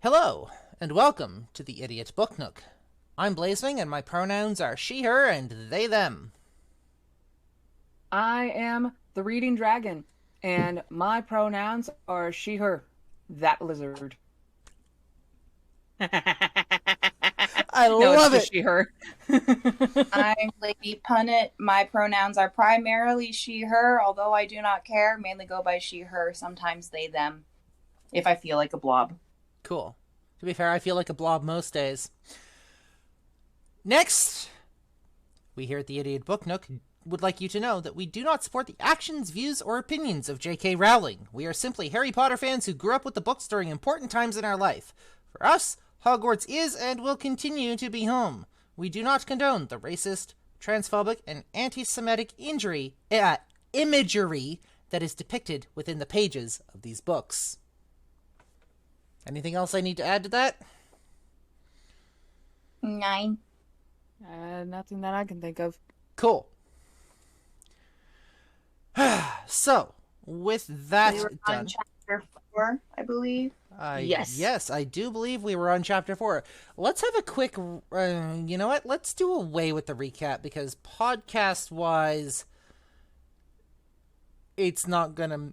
Hello, and welcome to the Idiot Book Nook. I'm Blazewing, and my pronouns are she, her, and they, them. I am the Reading Dragon, and my pronouns are she, her, that lizard. I No, it's love just it! she, her. I'm Lady Punnet. My pronouns are primarily she, her, although I do not care. Mainly go by she, her, sometimes they, them, if I feel like a blob. Cool. To be fair, I feel like a blob most days. Next, we here at the Idiot Book Nook would like you to know that we do not support the actions, views, or opinions of J.K. Rowling. We are simply Harry Potter fans who grew up with the books during important times in our life. For us, Hogwarts is and will continue to be home. We do not condone the racist, transphobic, and anti-Semitic imagery that is depicted within the pages of these books. Anything else I need to add to that? 9. Nothing that I can think of. Cool. So, with that We were done... on chapter 4, I believe. Yes, I do believe we were on chapter 4. Let's have a quick... you know what? Let's do away with the recap, because podcast-wise, it's not gonna...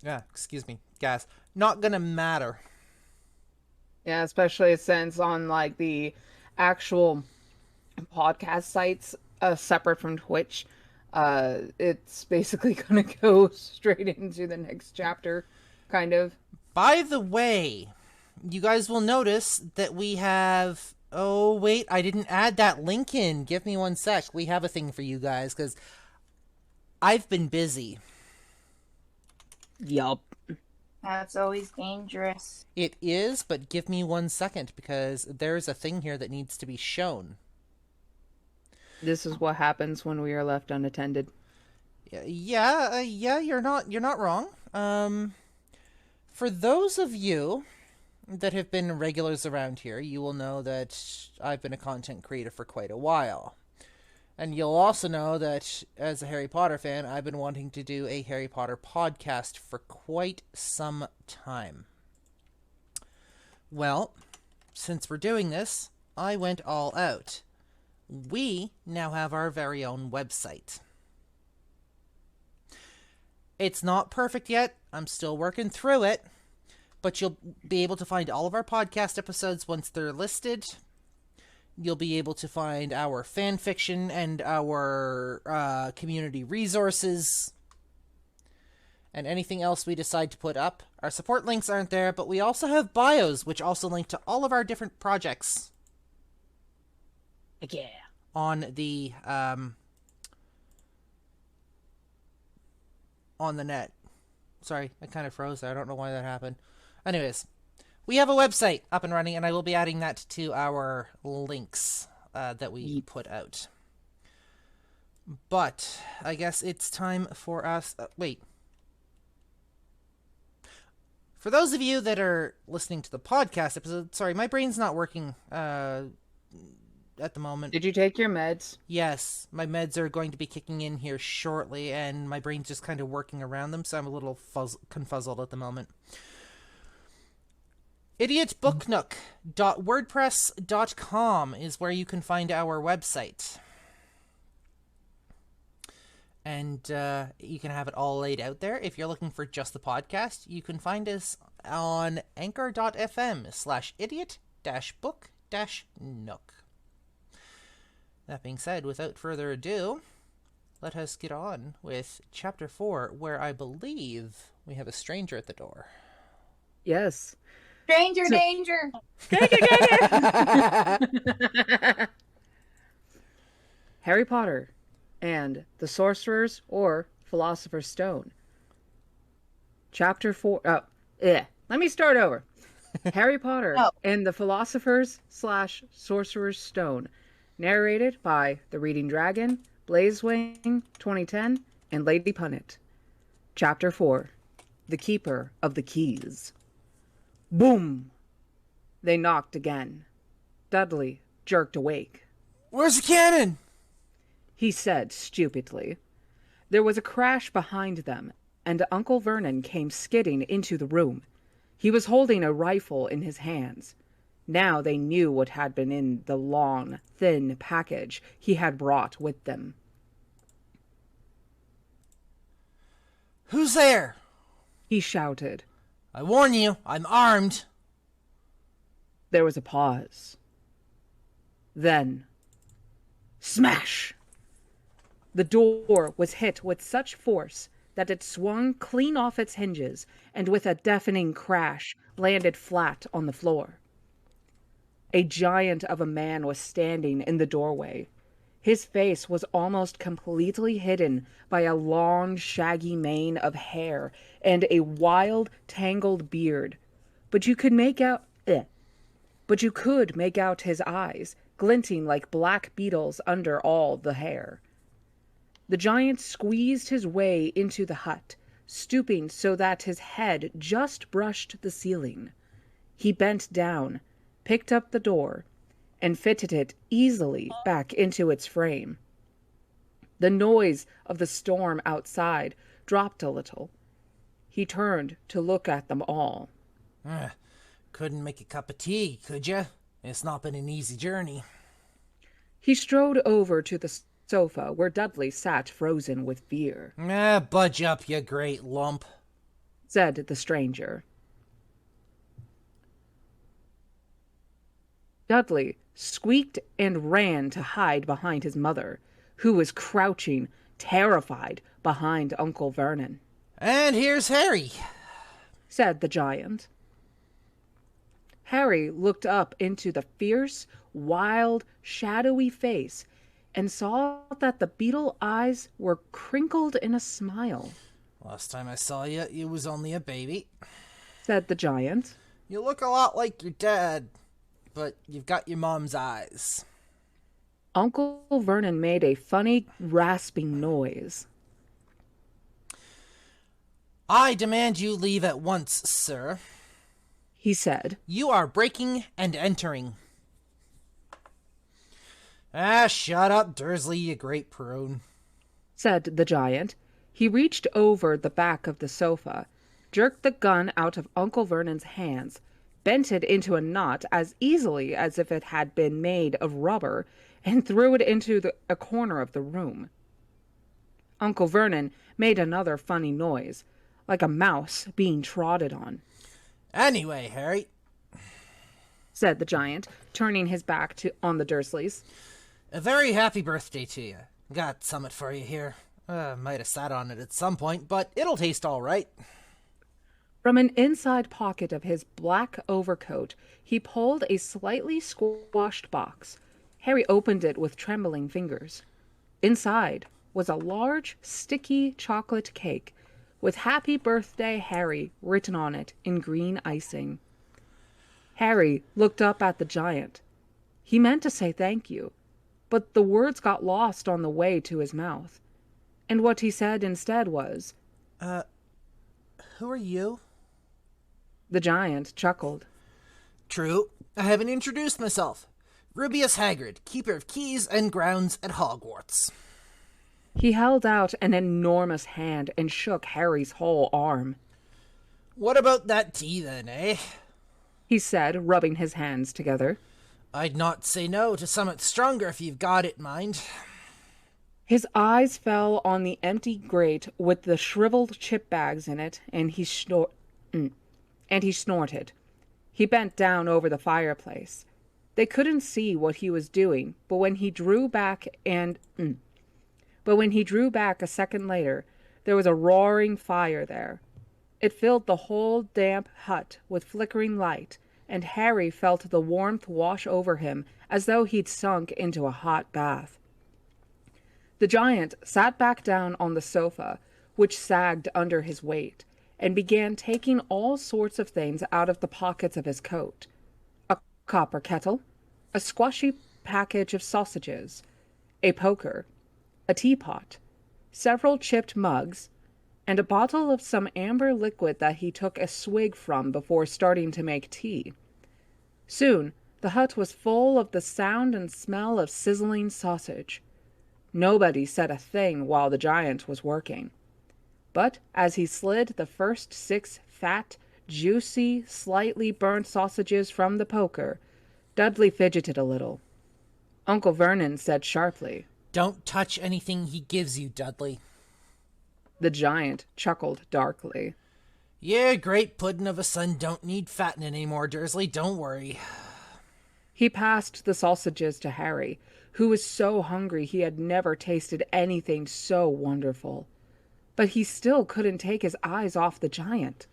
excuse me, gas. Not gonna matter. Yeah, especially since on like the actual podcast sites, separate from Twitch, it's basically gonna go straight into the next chapter, kind of. By the way, you guys will notice that we have... Oh, wait, I didn't add that link in. Give me one sec. We have a thing for you guys, because I've been busy. Yup. That's always dangerous. It is, but give me 1 second, because there's a thing here that needs to be shown. This is what happens when we are left unattended. Yeah, you're not wrong. For those of you that have been regulars around here, you will know that I've been a content creator for quite a while. And you'll also know that, as a Harry Potter fan, I've been wanting to do a Harry Potter podcast for quite some time. Well, since we're doing this, I went all out. We now have our very own website. It's not perfect yet. I'm still working through it. But you'll be able to find all of our podcast episodes once they're listed. You'll be able to find our fan fiction and our community resources. And anything else we decide to put up. Our support links aren't there, but we also have bios, which also link to all of our different projects. Yeah. On the net. Sorry, I kind of froze there. I don't know why that happened. Anyways, we have a website up and running, and I will be adding that to our links that we put out. But I guess it's time for us... wait. For those of you that are listening to the podcast episode, sorry, my brain's not working at the moment. Did you take your meds? Yes, my meds are going to be kicking in here shortly, and my brain's just kind of working around them, so I'm a little confuzzled at the moment. idiotbooknook.wordpress.com is where you can find our website. And you can have it all laid out there. If you're looking for just the podcast, you can find us on anchor.fm/idiot-book-nook. That being said, without further ado, let us get on with Chapter 4, where I believe we have a stranger at the door. Yes. Stranger danger! Stranger danger! Harry Potter and the Sorcerer's or Philosopher's Stone. Chapter 4... Let me start over. Harry Potter and the Philosopher's/Sorcerer's Stone. Narrated by The Reading Dragon, Blazewing 2010, and Lady Punnet. Chapter 4. The Keeper of the Keys. Boom! They knocked again. Dudley jerked awake. "Where's the cannon?" he said stupidly. There was a crash behind them, and Uncle Vernon came skidding into the room. He was holding a rifle in his hands. Now they knew what had been in the long, thin package he had brought with them. "Who's there?" He shouted. "I warn you, I'm armed." There was a pause. Then, smash! The door was hit with such force that it swung clean off its hinges and with a deafening crash landed flat on the floor. A giant of a man was standing in the doorway. His face was almost completely hidden by a long, shaggy mane of hair and a wild, tangled beard. But you could make out his eyes, glinting like black beetles under all the hair. The giant squeezed his way into the hut, stooping so that his head just brushed the ceiling. He bent down, picked up the door, and fitted it easily back into its frame. The noise of the storm outside dropped a little. He turned to look at them all. Couldn't make a cup of tea, could you? It's not been an easy journey." He strode over to the sofa where Dudley sat frozen with fear. Budge up, you great lump," said the stranger. Dudley squeaked and ran to hide behind his mother, who was crouching, terrified, behind Uncle Vernon. "And here's Harry," said the giant. Harry looked up into the fierce, wild, shadowy face and saw that the beetle eyes were crinkled in a smile. "Last time I saw you, you was only a baby," said the giant. "You look a lot like your dad, but you've got your mom's eyes." Uncle Vernon made a funny, rasping noise. "I demand you leave at once, sir," he said. "You are breaking and entering." Shut up, Dursley, you great prune," said the giant. He reached over the back of the sofa, jerked the gun out of Uncle Vernon's hands, bent it into a knot as easily as if it had been made of rubber, and threw it into a corner of the room. Uncle Vernon made another funny noise, like a mouse being trodden on. "Anyway, Harry," said the giant, turning his back on the Dursleys. "a very happy birthday to you. Got summit for you here. Might have sat on it at some point, but it'll taste all right." From an inside pocket of his black overcoat, he pulled a slightly squashed box. Harry opened it with trembling fingers. Inside was a large, sticky chocolate cake with "Happy Birthday, Harry" written on it in green icing. Harry looked up at the giant. He meant to say thank you, but the words got lost on the way to his mouth. And what he said instead was, "Who are you?" The giant chuckled. "True, I haven't introduced myself. Rubius Hagrid, keeper of keys and grounds at Hogwarts." He held out an enormous hand and shook Harry's whole arm. "What about that tea then, eh?" he said, rubbing his hands together. "I'd not say no to something stronger if you've got it, mind." His eyes fell on the empty grate with the shriveled chip bags in it, and he snorted. He bent down over the fireplace. They couldn't see what he was doing, but when he drew back a second later, there was a roaring fire there. It filled the whole damp hut with flickering light, and Harry felt the warmth wash over him as though he'd sunk into a hot bath. The giant sat back down on the sofa, which sagged under his weight, and began taking all sorts of things out of the pockets of his coat. A copper kettle, a squashy package of sausages, a poker, a teapot, several chipped mugs, and a bottle of some amber liquid that he took a swig from before starting to make tea. Soon the hut was full of the sound and smell of sizzling sausage. Nobody said a thing while the giant was working. But as he slid the first 6 fat, juicy, slightly burnt sausages from the poker, Dudley fidgeted a little. Uncle Vernon said sharply, "Don't touch anything he gives you, Dudley." The giant chuckled darkly. "Your great puddin' of a son don't need fattening anymore, Dursley, don't worry." He passed the sausages to Harry, who was so hungry he had never tasted anything so wonderful. But he still couldn't take his eyes off the giant.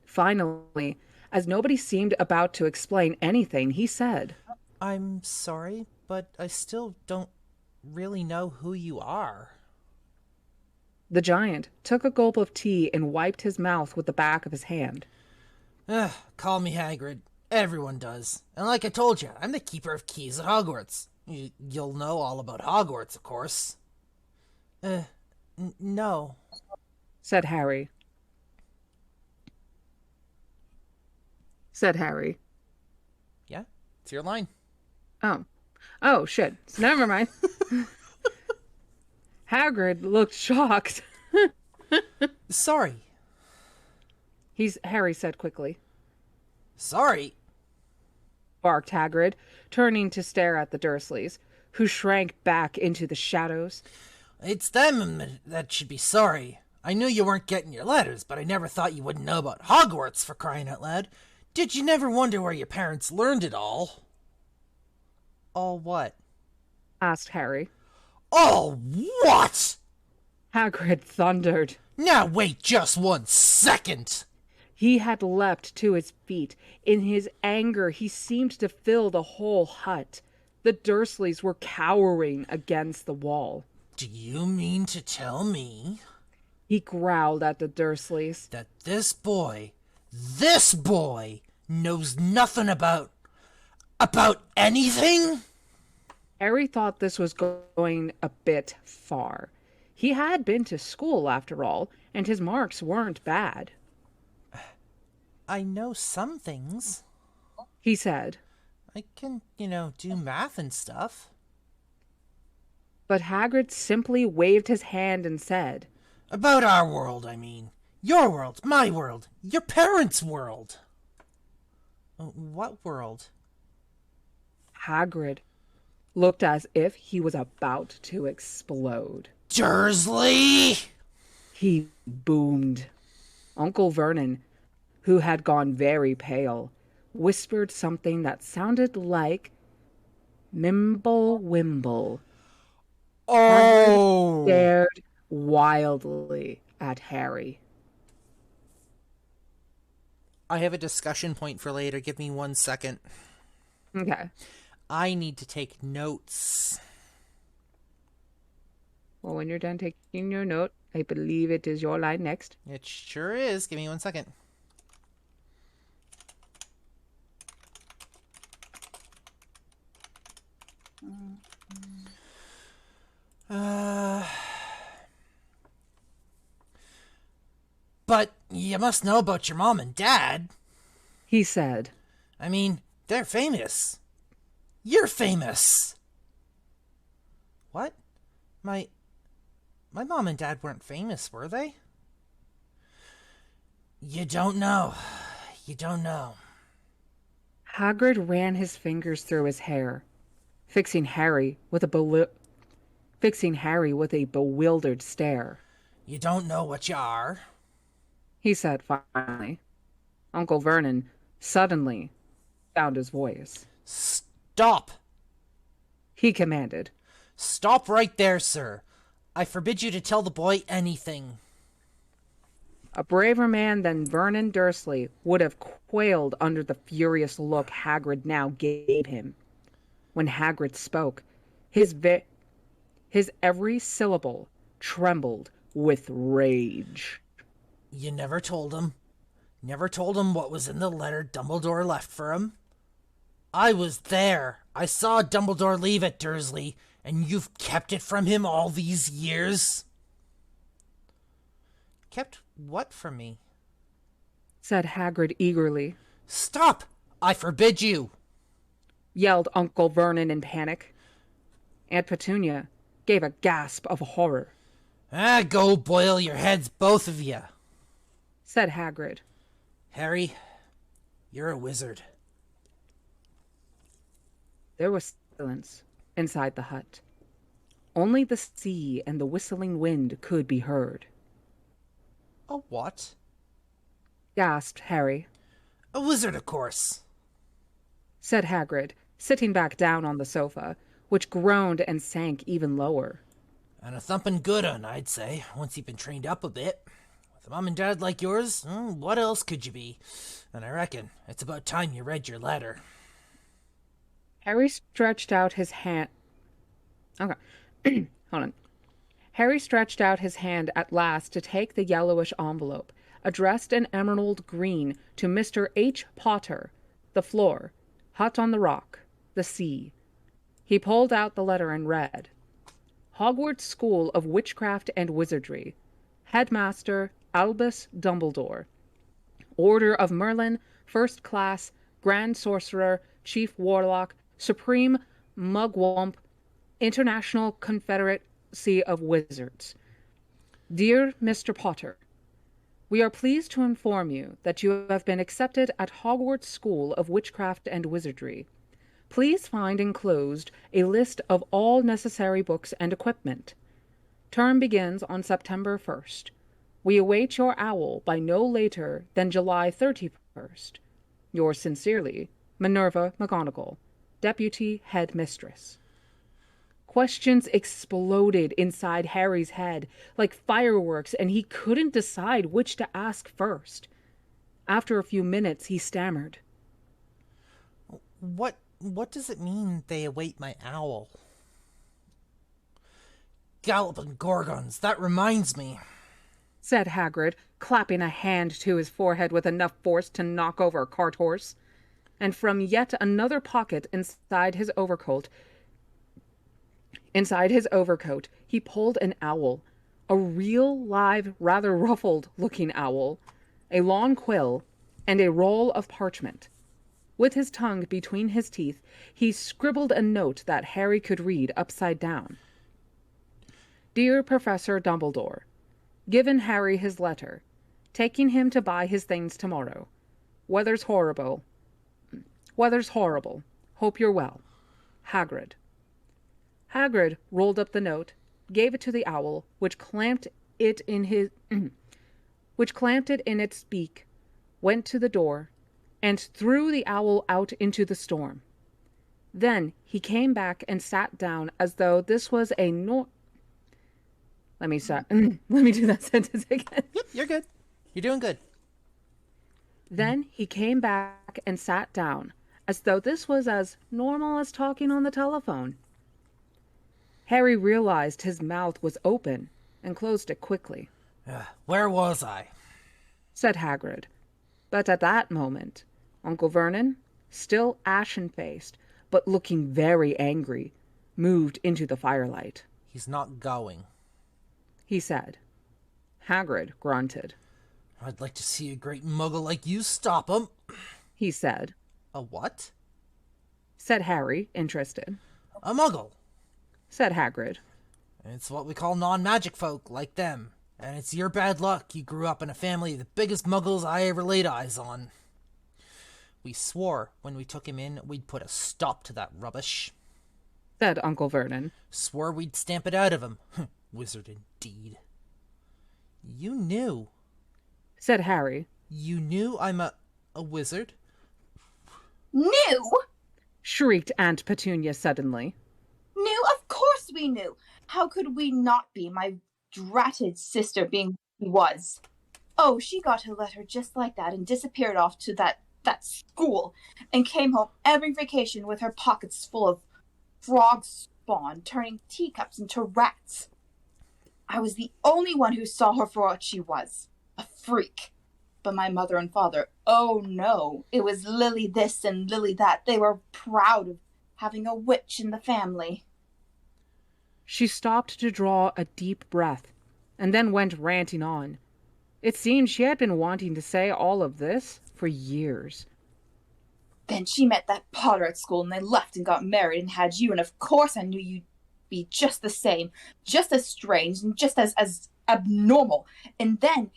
Finally, as nobody seemed about to explain anything, he said, "I'm sorry, but I still don't really know who you are." The giant took a gulp of tea and wiped his mouth with the back of his hand. Call me Hagrid. Everyone does. And like I told you, I'm the keeper of keys at Hogwarts. You'll know all about Hogwarts, of course. No, Said Harry. Yeah, it's your line. Oh, shit. So never mind. Hagrid looked shocked. Sorry. Harry said quickly. Sorry? Barked Hagrid, turning to stare at the Dursleys, who shrank back into the shadows. It's them that should be sorry. I knew you weren't getting your letters, but I never thought you wouldn't know about Hogwarts, for crying out loud. Did you never wonder where your parents learned it all? All what? Asked Harry. All what? Hagrid thundered. Now wait just 1 second. He had leapt to his feet. In his anger, he seemed to fill the whole hut. The Dursleys were cowering against the wall. Do you mean to tell me? He growled at the Dursleys. That this boy, knows nothing about anything? Harry thought this was going a bit far. He had been to school, after all, and his marks weren't bad. I know some things. He said. I can, do math and stuff. But Hagrid simply waved his hand and said, About our world, I mean. Your world, my world, your parents' world. What world? Hagrid looked as if he was about to explode. Dursley! He boomed. Uncle Vernon, who had gone very pale, whispered something that sounded like Mimble-Wimble. Oh! Hagrid stared wildly at Harry. I have a discussion point for later. Give me 1 second. Okay. I need to take notes. Well, when you're done taking your note, I believe it is your line next. It sure is. Give me 1 second. But you must know about your mom and dad. He said. I mean, they're famous. You're famous. What? My mom and dad weren't famous, were they? You don't know. You don't know. Hagrid ran his fingers through his hair, fixing Harry with a bewildered stare. You don't know what you are. He said finally. Uncle Vernon suddenly found his voice. Stop! He commanded. Stop right there, sir. I forbid you to tell the boy anything. A braver man than Vernon Dursley would have quailed under the furious look Hagrid now gave him. When Hagrid spoke, his every syllable trembled with rage. You never told him. Never told him what was in the letter Dumbledore left for him. I was there. I saw Dumbledore leave it, Dursley, and you've kept it from him all these years? Kept what from me? Said Hagrid eagerly. Stop! I forbid you! Yelled Uncle Vernon in panic. Aunt Petunia gave a gasp of horror. Go boil your heads, both of you. Said Hagrid. Harry, you're a wizard. There was silence inside the hut. Only the sea and the whistling wind could be heard. A what? Gasped Harry. A wizard, of course, said Hagrid, sitting back down on the sofa, which groaned and sank even lower. And a thumping good un, I'd say, once you've been trained up a bit. With a mom and dad like yours, what else could you be? And I reckon it's about time you read your letter. Harry stretched out his hand. Okay, hold on. Harry stretched out his hand at last to take the yellowish envelope, addressed in emerald green to Mr. H. Potter, the floor, hut on the rock, the sea. He pulled out the letter and read, Hogwarts School of Witchcraft and Wizardry, Headmaster Albus Dumbledore, Order of Merlin, First Class, Grand Sorcerer, Chief Warlock, Supreme Mugwump, International Confederacy of Wizards. Dear Mr. Potter, we are pleased to inform you that you have been accepted at Hogwarts School of Witchcraft and Wizardry. Please find enclosed a list of all necessary books and equipment. Term begins on September 1st. We await your owl by no later than July 31st. Yours sincerely, Minerva McGonagall, Deputy Headmistress. Questions exploded inside Harry's head like fireworks, and he couldn't decide which to ask first. After a few minutes, he stammered. What does it mean they await my owl? Galloping Gorgons, that reminds me, said Hagrid, clapping a hand to his forehead with enough force to knock over a cart horse. And from yet another pocket inside his overcoat, he pulled an owl, a real, live, rather ruffled-looking owl, a long quill, and a roll of parchment. With his tongue between his teeth, he scribbled a note that Harry could read upside down. Dear Professor Dumbledore, given Harry his letter, taking him to buy his things tomorrow. Weather's horrible. Hope you're well. Hagrid. Hagrid rolled up the note, gave it to the owl, which clamped it in its beak, went to the door, and threw the owl out into the storm. Then he came back and sat down as though this was a Let me do that sentence again. Yep, you're good. You're doing good. Then he came back and sat down as though this was as normal as talking on the telephone. Harry realized his mouth was open and closed it quickly. Where was I? Said Hagrid. But at that moment, Uncle Vernon, still ashen-faced, but looking very angry, moved into the firelight. He's not going, he said. Hagrid grunted. I'd like to see a great muggle like you stop him, he said. A what? Said Harry, interested. A muggle, said Hagrid. It's what we call non-magic folk, like them. And it's your bad luck you grew up in a family of the biggest muggles I ever laid eyes on. We swore when we took him in we'd put a stop to that rubbish, said Uncle Vernon. Swore we'd stamp it out of him. Wizard indeed. You knew, said Harry. You knew I'm a wizard? Knew? Shrieked Aunt Petunia suddenly. Knew? Of course we knew. How could we not be, my dratted sister being who she was? Oh, she got her letter just like that and disappeared off to that school and came home every vacation with her pockets full of frog spawn, turning teacups into rats. I was the only one who saw her for what she was, a freak. But my mother and father, oh no, it was Lily this and Lily that. They were proud of having a witch in the family. She stopped to draw a deep breath, and then went ranting on. It seemed she had been wanting to say all of this for years. Then she met that Potter at school, and they left and got married and had you, and of course I knew you'd be just the same, just as strange, and just as abnormal. And then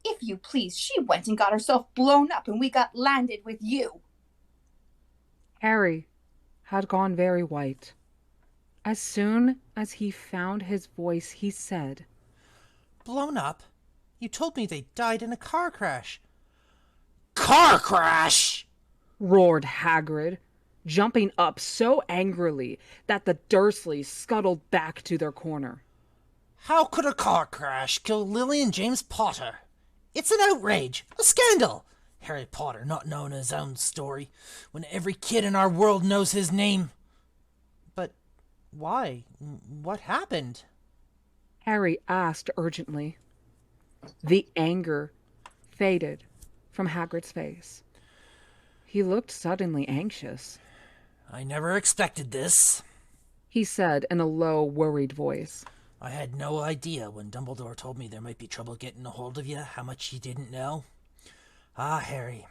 If you please, she went and got herself blown up and we got landed with you. Harry had gone very white. As soon as he found his voice, he said, Blown up? You told me they died in a car crash. Car crash! Roared Hagrid, jumping up so angrily that the Dursleys scuttled back to their corner. How could a car crash kill Lily and James Potter? It's an outrage, a scandal. Harry Potter not knowing his own story, when every kid in our world knows his name. But why? What happened? Harry asked urgently. The anger faded from Hagrid's face. He looked suddenly anxious. I never expected this, he said in a low, worried voice. I had no idea when Dumbledore told me there might be trouble getting a hold of you, how much he didn't know. Ah, Harry,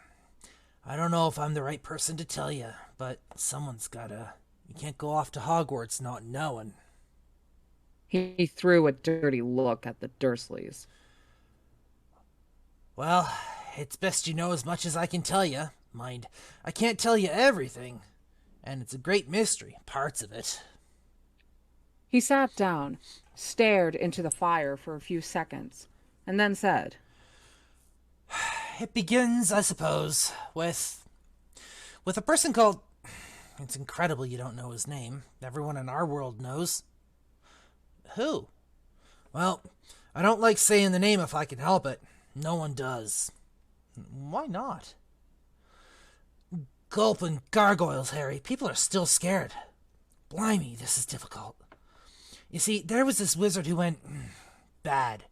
I don't know if I'm the right person to tell you, but someone's gotta. You can't go off to Hogwarts not knowing. He threw a dirty look at the Dursleys. Well, it's best you know as much as I can tell you. Mind, I can't tell you everything, and it's a great mystery, parts of it. He sat down, stared into the fire for a few seconds, and then said, It begins, I suppose, with a person called... It's incredible you don't know his name. Everyone in our world knows. Who? Well, I don't like saying the name if I can help it. No one does. Why not? Gulp and gargoyles, Harry. People are still scared. Blimey, this is difficult. You see, there was this wizard who went bad.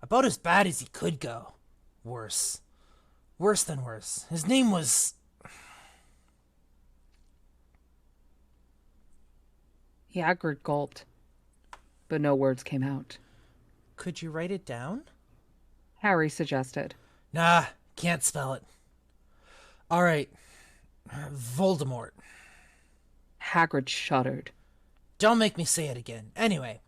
About as bad as he could go. Worse. Worse than worse. His name was... Hagrid gulped, but no words came out. Could you write it down? Harry suggested. Nah, can't spell it. All right. Voldemort. Hagrid shuddered. Don't make me say it again. Anyway,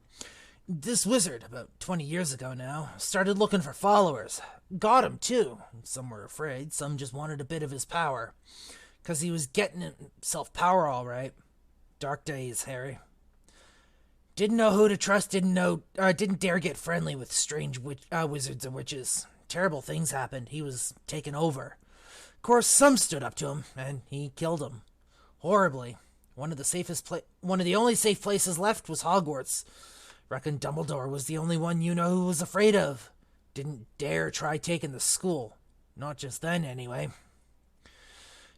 this wizard, about 20 years ago now, started looking for followers. Got 'em, too. Some were afraid, some just wanted a bit of his power. 'Cause he was getting himself power all right. Dark days, Harry. Didn't know who to trust, didn't dare get friendly with strange wizards and witches. Terrible things happened. He was taken over. Of course, some stood up to him, and he killed them. Horribly. One of the only safe places left was Hogwarts. Reckon Dumbledore was the only one you know who was afraid of. Didn't dare try taking the school. Not just then, anyway.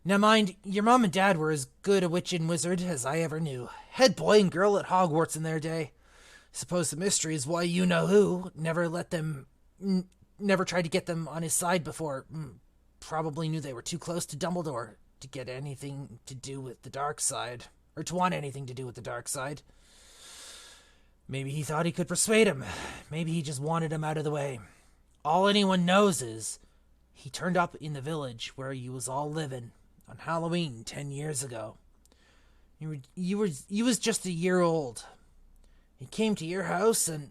Now mind, your mom and dad were as good a witch and wizard as I ever knew. Head boy and girl at Hogwarts in their day. Suppose the mystery is why you-know-who never tried to get them on his side before. Probably knew they were too close to Dumbledore to get anything to do with the dark side. Or to want anything to do with the dark side. Maybe he thought he could persuade him. Maybe he just wanted him out of the way. All anyone knows is he turned up in the village where you was all living on Halloween 10 years ago. You was just a year old. He came to your house and...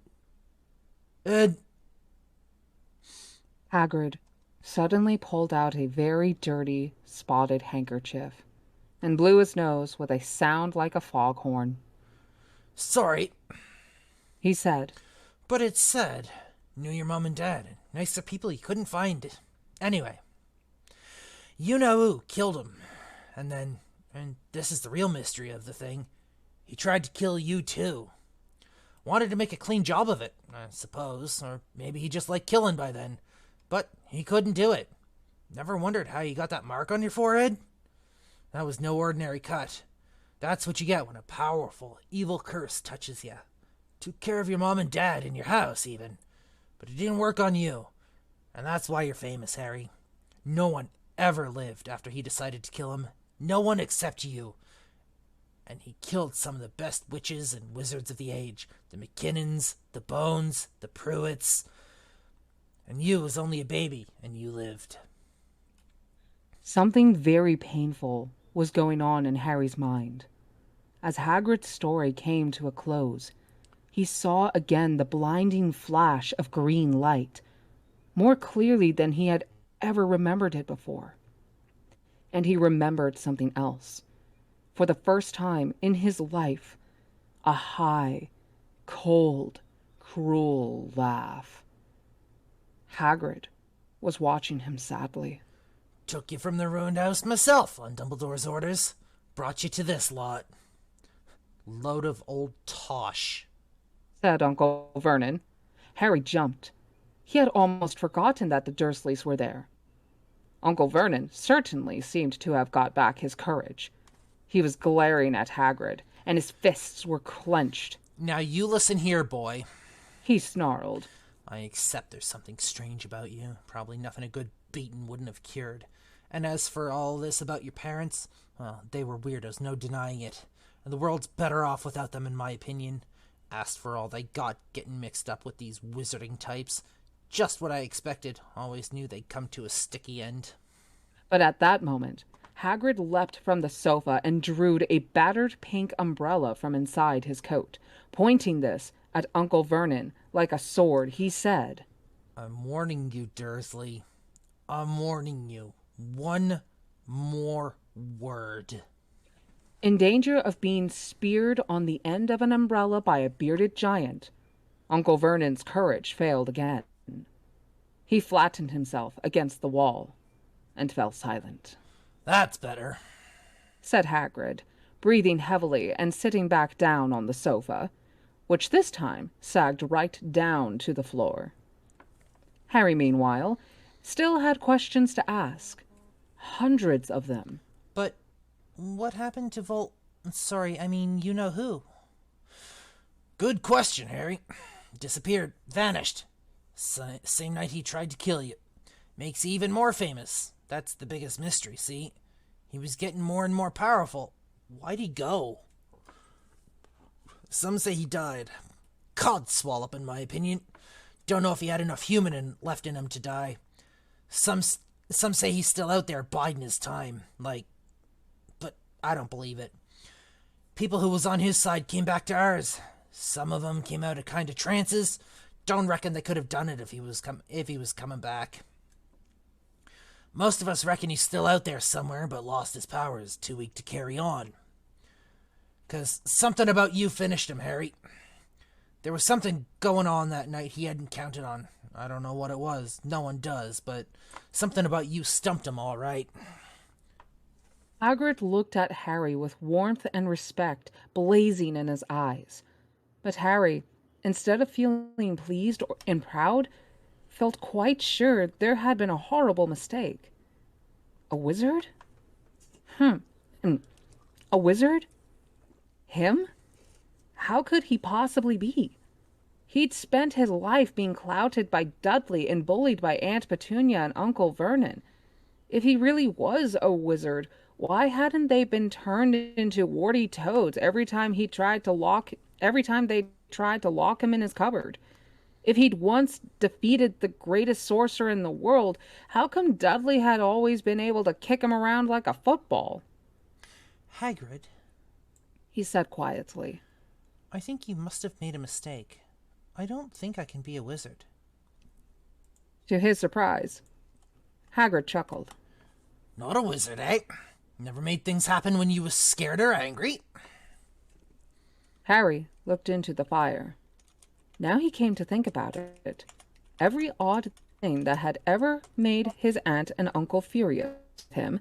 Hagrid suddenly pulled out a very dirty, spotted handkerchief and blew his nose with a sound like a foghorn. Sorry, he said. But it's sad. Knew your mom and dad. Nicer people you couldn't find. Anyway. You-know-who killed him. And this is the real mystery of the thing, he tried to kill you too. Wanted to make a clean job of it, I suppose. Or maybe he just liked killing by then. But he couldn't do it. Never wondered how you got that mark on your forehead? That was no ordinary cut. That's what you get when a powerful, evil curse touches you. Took care of your mom and dad in your house, even. But it didn't work on you. And that's why you're famous, Harry. No one ever lived after he decided to kill him. No one except you. And he killed some of the best witches and wizards of the age. The McKinnons, the Bones, the Pruitts. And you was only a baby, and you lived. Something very painful was going on in Harry's mind. As Hagrid's story came to a close, he saw again the blinding flash of green light, more clearly than he had ever remembered it before. And he remembered something else. For the first time in his life, a high, cold, cruel laugh. Hagrid was watching him sadly. Took you from the ruined house myself on Dumbledore's orders. Brought you to this lot. Load of old tosh, said Uncle Vernon. Harry jumped. He had almost forgotten that the Dursleys were there. Uncle Vernon certainly seemed to have got back his courage. He was glaring at Hagrid, and his fists were clenched. Now you listen here, boy. He snarled. I accept there's something strange about you. Probably nothing a good beating wouldn't have cured. And as for all this about your parents, well, they were weirdos, no denying it. And the world's better off without them, in my opinion. Asked for all they got, getting mixed up with these wizarding types. Just what I expected. Always knew they'd come to a sticky end. But at that moment, Hagrid leapt from the sofa and drew a battered pink umbrella from inside his coat. Pointing this at Uncle Vernon like a sword, he said, I'm warning you, Dursley. I'm warning you. One more word. In danger of being speared on the end of an umbrella by a bearded giant, Uncle Vernon's courage failed again. He flattened himself against the wall and fell silent. That's better, said Hagrid, breathing heavily and sitting back down on the sofa, which this time sagged right down to the floor. Harry, meanwhile, still had questions to ask. Hundreds of them. But what happened to Sorry, I mean, you know who. Good question, Harry. Disappeared. Vanished. Same night he tried to kill you. Makes you even more famous. That's the biggest mystery, see? He was getting more and more powerful. Why'd he go? Some say he died. Codswallop, in my opinion. Don't know if he had enough human left in him to die. Some say he's still out there biding his time. But I don't believe it. People who was on his side came back to ours. Some of them came out of kind of trances. Don't reckon they could have done it if he was coming back. Most of us reckon he's still out there somewhere, but lost his powers, too weak to carry on. 'Cause something about you finished him, Harry. There was something going on that night he hadn't counted on. I don't know what it was. No one does, but something about you stumped him all right. Hagrid looked at Harry with warmth and respect blazing in his eyes. But Harry, instead of feeling pleased and proud, felt quite sure there had been a horrible mistake. A wizard? A wizard? Him? How could he possibly be? He'd spent his life being clouted by Dudley and bullied by Aunt Petunia and Uncle Vernon. If he really was a wizard, why hadn't they been turned into warty toads every time they tried to lock him in his cupboard? If he'd once defeated the greatest sorcerer in the world, how come Dudley had always been able to kick him around like a football? Hagrid, he said quietly. I think you must have made a mistake. I don't think I can be a wizard. To his surprise, Hagrid chuckled. Not a wizard, eh? Never made things happen when you was scared or angry? Harry looked into the fire. Now he came to think about it. Every odd thing that had ever made his aunt and uncle furious with him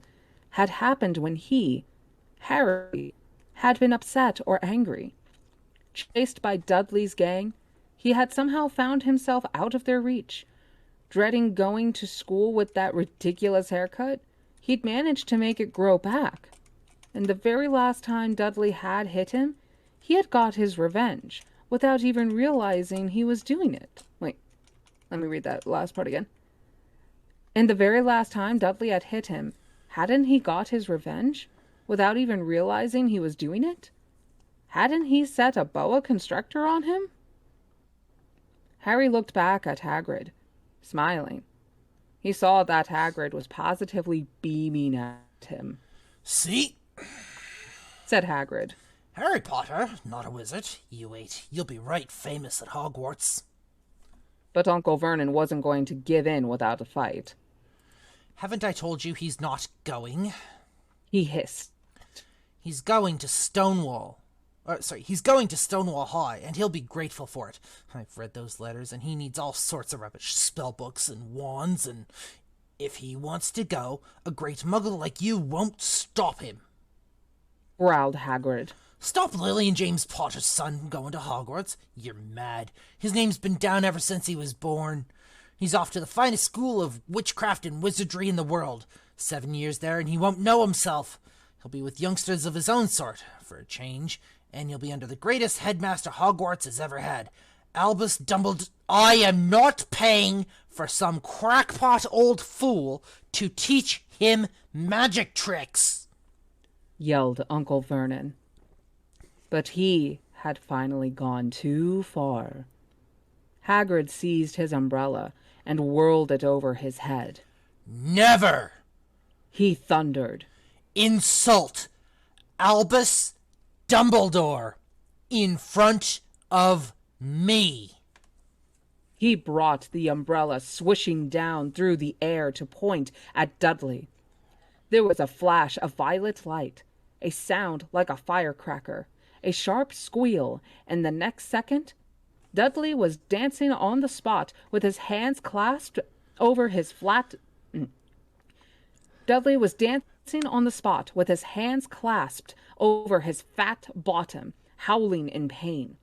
had happened when he, Harry, had been upset or angry. Chased by Dudley's gang, he had somehow found himself out of their reach. Dreading going to school with that ridiculous haircut, he'd managed to make it grow back. And the very last time Dudley had hit him, he had got his revenge, without even realizing he was doing it. Wait, let me read that last part again. And the very last time Dudley had hit him, hadn't he got his revenge, without even realizing he was doing it? Hadn't he set a boa constrictor on him? Harry looked back at Hagrid, smiling. He saw that Hagrid was positively beaming at him. See? Said Hagrid. Harry Potter, not a wizard. You wait. You'll be right famous at Hogwarts. But Uncle Vernon wasn't going to give in without a fight. Haven't I told you he's not going? He hissed. He's going to Stonewall. He's going to Stonewall High, and he'll be grateful for it. I've read those letters, and he needs all sorts of rubbish, spellbooks and wands, and if he wants to go, a great muggle like you won't stop him. Growled Hagrid. Stop Lily and James Potter's son from going to Hogwarts? You're mad. His name's been down ever since he was born. He's off to the finest school of witchcraft and wizardry in the world. 7 years there, and he won't know himself. He'll be with youngsters of his own sort, for a change, and he'll be under the greatest headmaster Hogwarts has ever had. Albus Dumbledore. I am not paying for some crackpot old fool to teach him magic tricks, yelled Uncle Vernon. But he had finally gone too far. Hagrid seized his umbrella and whirled it over his head. Never! He thundered. Insult Albus Dumbledore in front of me. He brought the umbrella swishing down through the air to point at Dudley. There was a flash of violet light, a sound like a firecracker, a sharp squeal, and the next second, Dudley was dancing on the spot with his hands clasped over his flat... Dudley was dancing on the spot with his hands clasped over his fat bottom, howling in pain.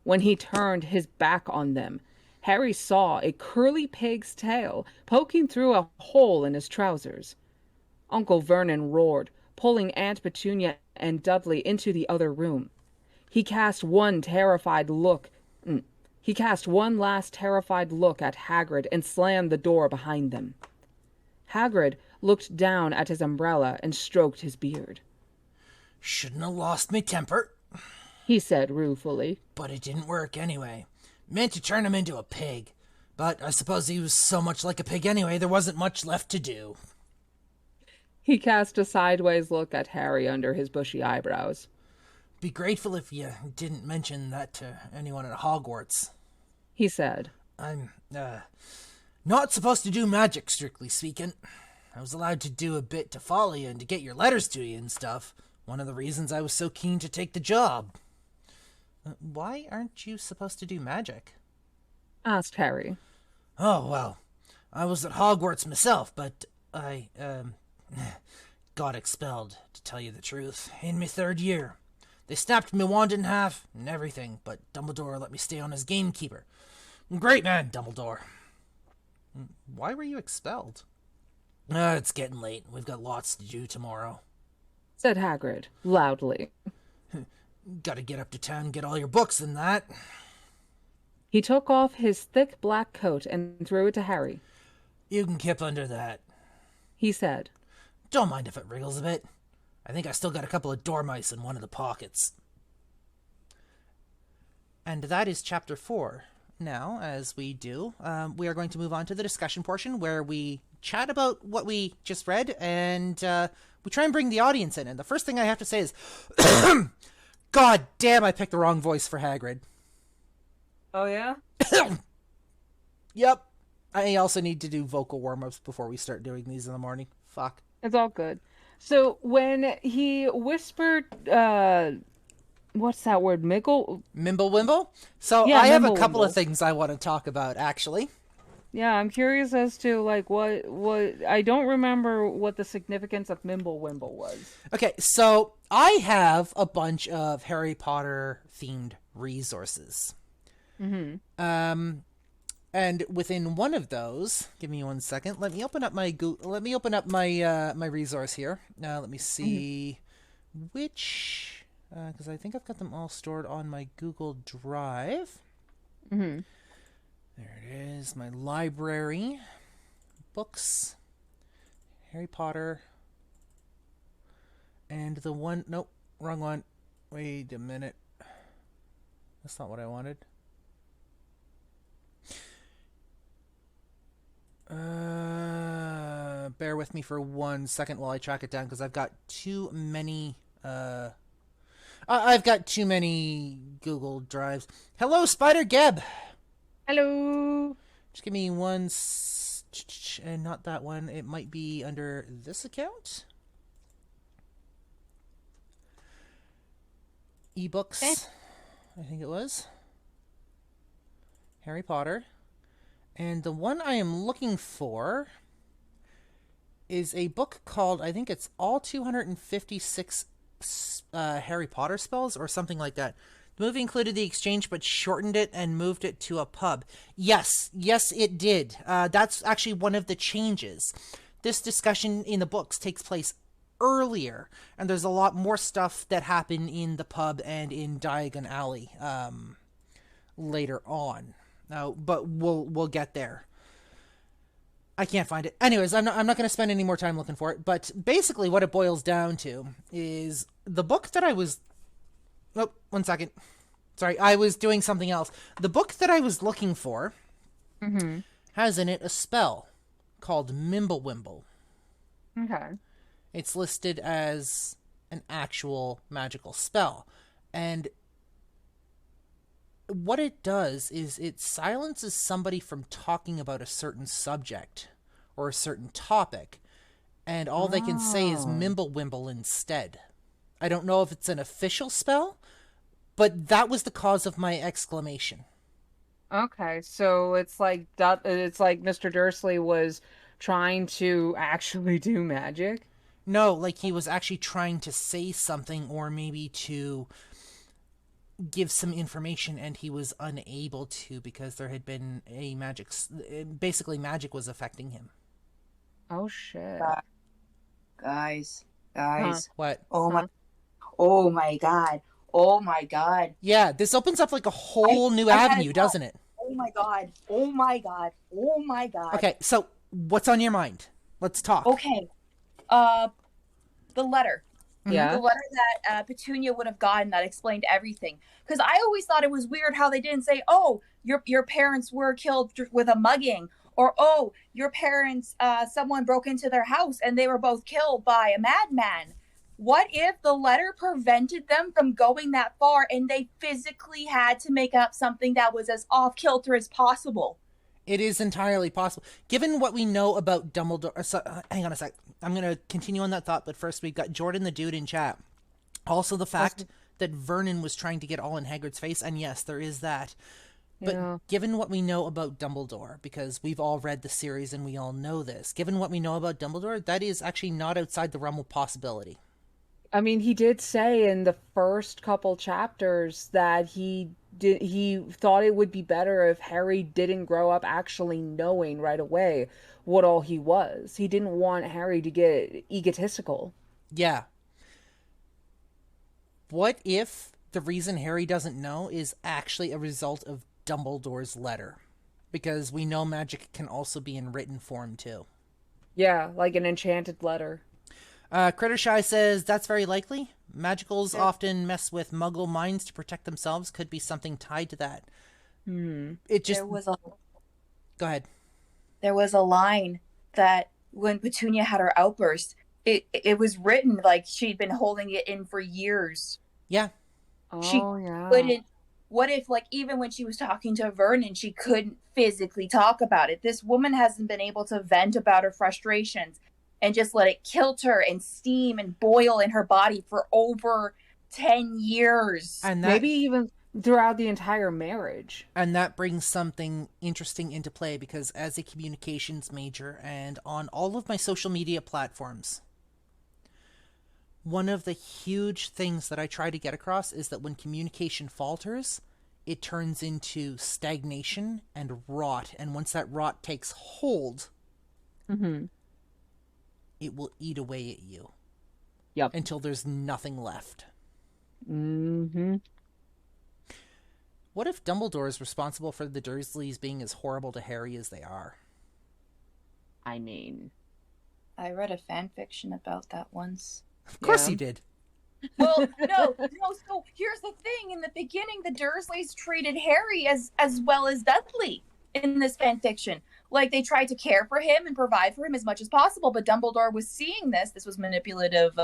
When he turned his back on them, Harry saw a curly pig's tail poking through a hole in his trousers. Uncle Vernon roared, pulling Aunt Petunia and Dudley into the other room. He cast one last terrified look at Hagrid and slammed the door behind them. Hagrid looked down at his umbrella and stroked his beard. Shouldn't have lost my temper, he said ruefully. But it didn't work anyway. Meant to turn him into a pig. But I suppose he was so much like a pig anyway, there wasn't much left to do. He cast a sideways look at Harry under his bushy eyebrows. Be grateful if you didn't mention that to anyone at Hogwarts, he said. I'm, not supposed to do magic, strictly speaking. I was allowed to do a bit to follow you and to get your letters to you and stuff. One of the reasons I was so keen to take the job. Why aren't you supposed to do magic? Asked Harry. Oh, well, I was at Hogwarts myself, but I, got expelled, to tell you the truth, in my 3rd year. They snapped my wand in half and everything, but Dumbledore let me stay on as gamekeeper. Great man, Dumbledore. Why were you expelled? It's getting late. We've got lots to do tomorrow, said Hagrid, loudly. Gotta get up to town and get all your books and that. He took off his thick black coat and threw it to Harry. You can kip under that, he said. Don't mind if it wriggles a bit. I think I still got a couple of dormice in one of the pockets. And that is chapter 4. Now, as we do, we are going to move on to the discussion portion where we chat about what we just read and we try and bring the audience in. And the first thing I have to say is, God damn, I picked the wrong voice for Hagrid. Oh, yeah? Yep. I also need to do vocal warm-ups before we start doing these in the morning. Fuck. It's all good. So when he whispered, what's that word? Mimblewimble? So yeah, I have a couple of things I want to talk about, actually. Yeah, I'm curious as to, like, what I don't remember what the significance of Mimblewimble was. Okay, so I have a bunch of Harry Potter-themed resources. Mm-hmm. And within one of those, give me 1 second. Let me open up my my resource here. Let me see which, because I think I've got them all stored on my Google Drive. Mm-hmm. There it is, my library, books, Harry Potter, and the one. Nope, wrong one. Wait a minute. That's not what I wanted. Bear with me for 1 second while I track it down because I've got too many. I've got too many Google Drives. Hello, Spider Geb. Hello. Just give me one, and not that one. It might be under this account. Ebooks, Okay. I think it was. Harry Potter. And the one I am looking for is a book called, I think it's All 256 Harry Potter Spells or something like that. The movie included the exchange but shortened it and moved it to a pub. Yes, it did. That's actually one of the changes. This discussion in the books takes place earlier, and there's a lot more stuff that happened in the pub and in Diagon Alley later on. But we'll get there. I can't find it. Anyways, I'm not going to spend any more time looking for it. But basically, what it boils down to is the book that I was. Oh, 1 second. Sorry, I was doing something else. The book that I was looking for has in it a spell called Mimblewimble. Okay. It's listed as an actual magical spell. And what it does is it silences somebody from talking about a certain subject or a certain topic, and all they can say is Mimblewimble instead. I don't know if it's an official spell, but that was the cause of my exclamation. Okay, so it's like Mr. Dursley was trying to actually do magic. No, like he was actually trying to say something or maybe to give some information, and he was unable to because there had been a magic. Basically, magic was affecting him. Oh shit! Guys. What? Oh my god. Oh my god. Yeah, this opens up like a whole new avenue, doesn't it? Oh my god. Oh my god. Oh my god. Okay, so what's on your mind? Let's talk. Okay. The letter. Yeah. The letter that Petunia would have gotten that explained everything. Because I always thought it was weird how they didn't say, oh, your parents were killed with a mugging. Or, oh, your parents, someone broke into their house and they were both killed by a madman. What if the letter prevented them from going that far and they physically had to make up something that was as off-kilter as possible? It is entirely possible. Given what we know about Dumbledore... hang on a sec. I'm going to continue on that thought, but first we've got Jordan the Dude in chat. Also the fact that Vernon was trying to get all in Hagrid's face, and yes, there is that. But given what we know about Dumbledore, because we've all read the series and we all know this, given what we know about Dumbledore, that is actually not outside the realm of possibility. I mean, he did say in the first couple chapters that he thought it would be better if Harry didn't grow up actually knowing right away what all he was. He didn't want Harry to get egotistical. Yeah. What if the reason Harry doesn't know is actually a result of Dumbledore's letter? Because we know magic can also be in written form too. Yeah, like an enchanted letter. Crittershy says, that's very likely. Magicals often mess with muggle minds to protect themselves. Could be something tied to that. It just... Go ahead. There was a line that when Petunia had her outburst, it was written like she'd been holding it in for years. Yeah. She couldn't... What if, like, even when she was talking to Vernon, she couldn't physically talk about it? This woman hasn't been able to vent about her frustrations and just let it kilter and steam and boil in her body for over 10 years. And maybe even throughout the entire marriage. And that brings something interesting into play, because as a communications major and on all of my social media platforms, one of the huge things that I try to get across is that when communication falters, it turns into stagnation and rot. And once that rot takes hold, it will eat away at you. Yep. Until there's nothing left. What if Dumbledore is responsible for the Dursleys being as horrible to Harry as they are? I mean... I read a fan fiction about that once. Of course you did. Well, no, so here's the thing. In the beginning, the Dursleys treated Harry as well as Dudley in this fan fiction. Like, they tried to care for him and provide for him as much as possible, but Dumbledore was seeing this. This was manipulative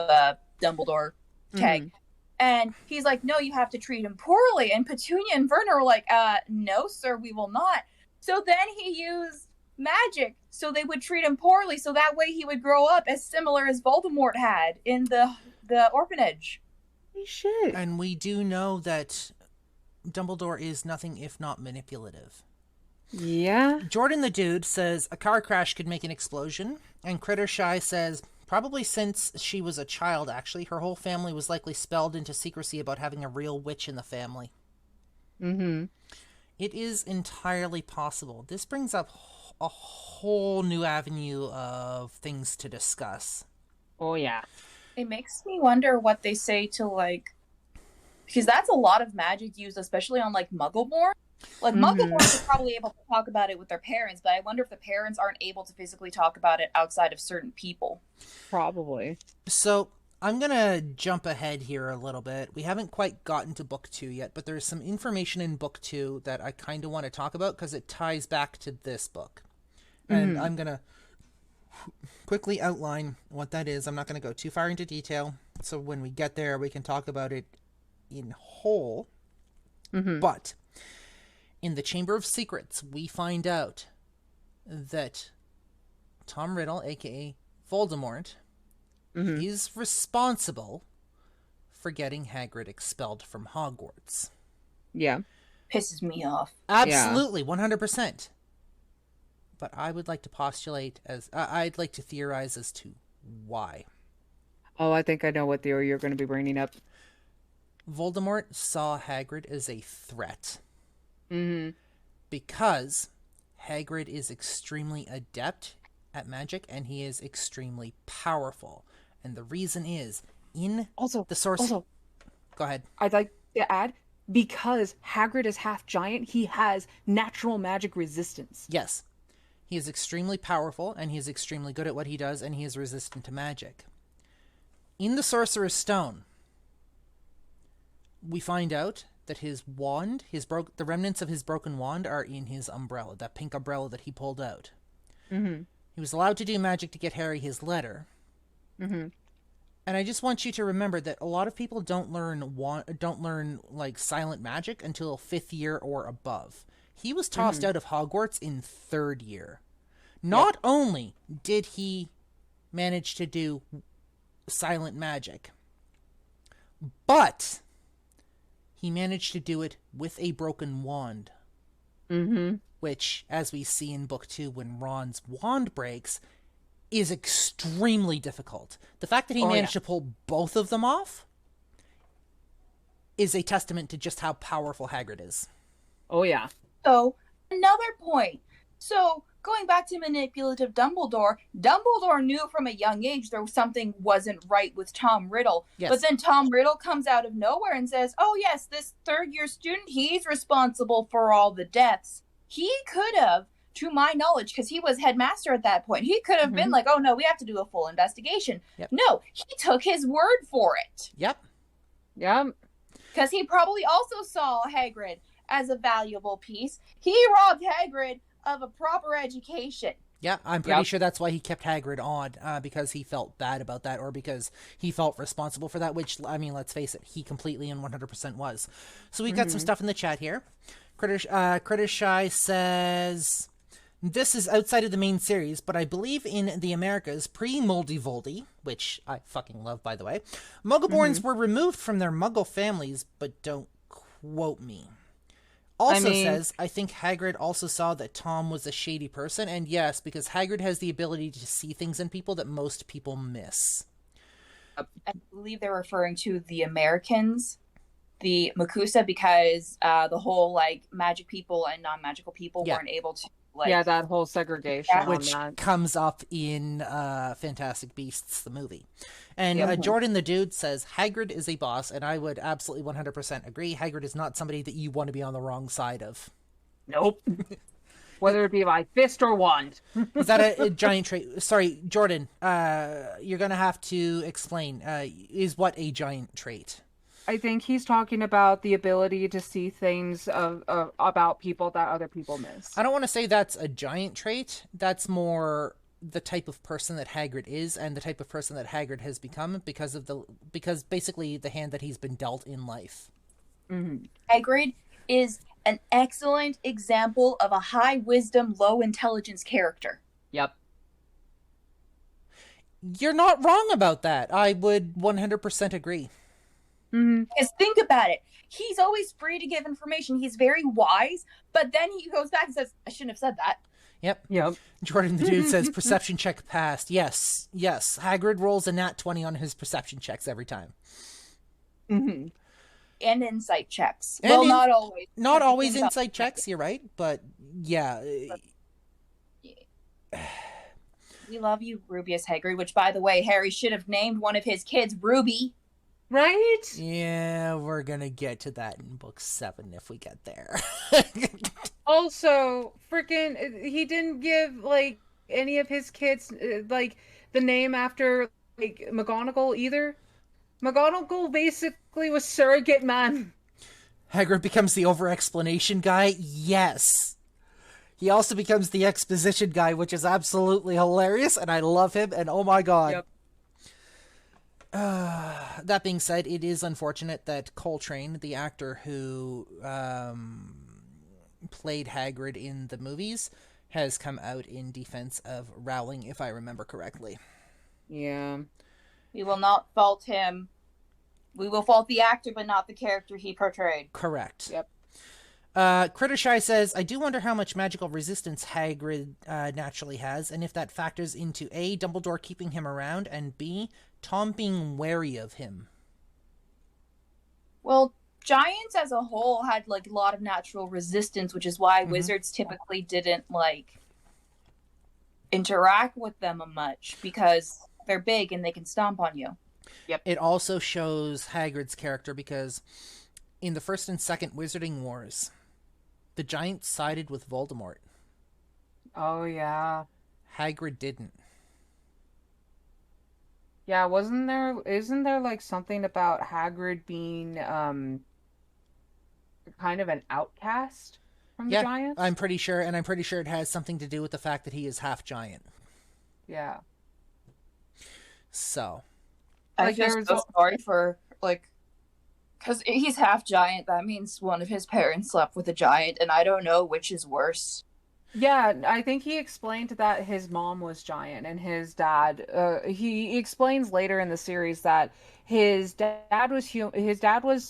Dumbledore tag. And he's like, no, you have to treat him poorly. And Petunia and Vernon are like, no, sir, we will not. So then he used magic so they would treat him poorly, so that way he would grow up as similar as Voldemort had in the orphanage. Holy shit. And we do know that Dumbledore is nothing if not manipulative. Yeah. Jordan the Dude says a car crash could make an explosion, and Crittershy says probably since she was a child, actually, her whole family was likely spelled into secrecy about having a real witch in the family. Mm-hmm. It is entirely possible. This brings up a whole new avenue of things to discuss. Oh, yeah. It makes me wonder what they say to, like, because that's a lot of magic used, especially on, like, Muggleborn. Like, Muggleborns are probably able to talk about it with their parents, but I wonder if the parents aren't able to physically talk about it outside of certain people. Probably. So, I'm going to jump ahead here a little bit. We haven't quite gotten to Book 2 yet, but there's some information in Book 2 that I kind of want to talk about because it ties back to this book. And I'm going to quickly outline what that is. I'm not going to go too far into detail, so when we get there, we can talk about it in whole. But in the Chamber of Secrets, we find out that Tom Riddle, aka Voldemort, is responsible for getting Hagrid expelled from Hogwarts. Yeah. Pisses me off. Absolutely, 100%. But I would like to postulate I'd like to theorize as to why. Oh, I think I know what theory you're going to be bringing up. Voldemort saw Hagrid as a threat. Mm-hmm. Because Hagrid is extremely adept at magic and he is extremely powerful. And the reason is, in the Sorceror... Go ahead. I'd like to add, because Hagrid is half giant, he has natural magic resistance. Yes. He is extremely powerful, and he is extremely good at what he does, and he is resistant to magic. In the Sorcerer's Stone, we find out that his wand, the remnants of his broken wand are in his umbrella, that pink umbrella that he pulled out. Mm-hmm. He was allowed to do magic to get Harry his letter. Mm-hmm. And I just want you to remember that a lot of people don't learn like silent magic until 5th year or above. He was tossed out of Hogwarts in 3rd year. Not only did he manage to do silent magic, but he managed to do it with a broken wand. Mm-hmm. Which, as we see in Book 2, when Ron's wand breaks, is extremely difficult. The fact that he managed to pull both of them off is a testament to just how powerful Hagrid is. Oh, yeah. So, another point. So, going back to manipulative Dumbledore, Dumbledore knew from a young age there was something wasn't right with Tom Riddle. Yes. But then Tom Riddle comes out of nowhere and says, oh yes, this 3rd year student, he's responsible for all the deaths. He could have, to my knowledge, because he was headmaster at that point, he could have been like, oh no, we have to do a full investigation. Yep. No, he took his word for it. Yep. Yeah. Because he probably also saw Hagrid as a valuable piece. He robbed Hagrid of a proper education. Yeah, I'm pretty sure that's why he kept Hagrid on, because he felt bad about that, or because he felt responsible for that, which, I mean, let's face it, he completely and 100% was. So we've got some stuff in the chat here. Crittershy says, this is outside of the main series, but I believe in the Americas, pre-Moldy Voldy, which I fucking love, by the way, Muggleborns were removed from their Muggle families, but don't quote me. Also says, I think Hagrid also saw that Tom was a shady person, and yes, because Hagrid has the ability to see things in people that most people miss. I believe they're referring to the Americans, the Makusa, because the whole, like, magic people and non-magical people weren't able to, like... that whole segregation. Which comes up in Fantastic Beasts, the movie. And Jordan the Dude says, Hagrid is a boss, and I would absolutely 100% agree. Hagrid is not somebody that you want to be on the wrong side of. Nope. Whether it be by fist or wand. Is that a giant trait? Sorry, Jordan, you're going to have to explain. Is what a giant trait? I think he's talking about the ability to see things about people that other people miss. I don't want to say that's a giant trait. That's more the type of person that Hagrid is and the type of person that Hagrid has become because basically the hand that he's been dealt in life. Hagrid is an excellent example of a high wisdom, low intelligence character. Yep. You're not wrong about that. I would 100% agree. Mm-hmm. Because think about it. He's always free to give information. He's very wise, but then he goes back and says, I shouldn't have said that. Yep. Yep. Jordan the Dude says perception check passed. Yes. Hagrid rolls a nat 20 on his perception checks every time. Mm-hmm. And insight checks. And well, not always. Not always insight checks, you're right. But yeah. We love you, Rubius Hagrid, which, by the way, Harry should have named one of his kids Ruby. Right? Yeah, we're going to get to that in book 7 if we get there. Also, freaking, he didn't give, like, any of his kids, like, the name after, like, McGonagall either. McGonagall basically was surrogate man. Hagrid becomes the over-explanation guy? Yes. He also becomes the exposition guy, which is absolutely hilarious, and I love him, and oh my god. Yep. That being said, it is unfortunate that Coltrane, the actor who played Hagrid in the movies, has come out in defense of Rowling, if I remember correctly. Yeah. We will not fault him. We will fault the actor, but not the character he portrayed. Correct. Yep. Crittershy says, I do wonder how much magical resistance Hagrid naturally has, and if that factors into A, Dumbledore keeping him around, and B, Tom being wary of him. Well, giants as a whole had like a lot of natural resistance, which is why wizards typically didn't like interact with them much, because they're big and they can stomp on you. Yep. It also shows Hagrid's character because in the first and second Wizarding Wars, the giants sided with Voldemort. Oh, yeah. Hagrid didn't. Yeah, isn't there like something about Hagrid being kind of an outcast from the giants? I'm pretty sure, and I'm pretty sure it has something to do with the fact that he is half giant. Yeah. So. I feel so sorry for, like, because he's half giant. That means one of his parents slept with a giant, and I don't know which is worse. Yeah, I think he explained that his mom was giant and his dad. He explains later in the series that his dad was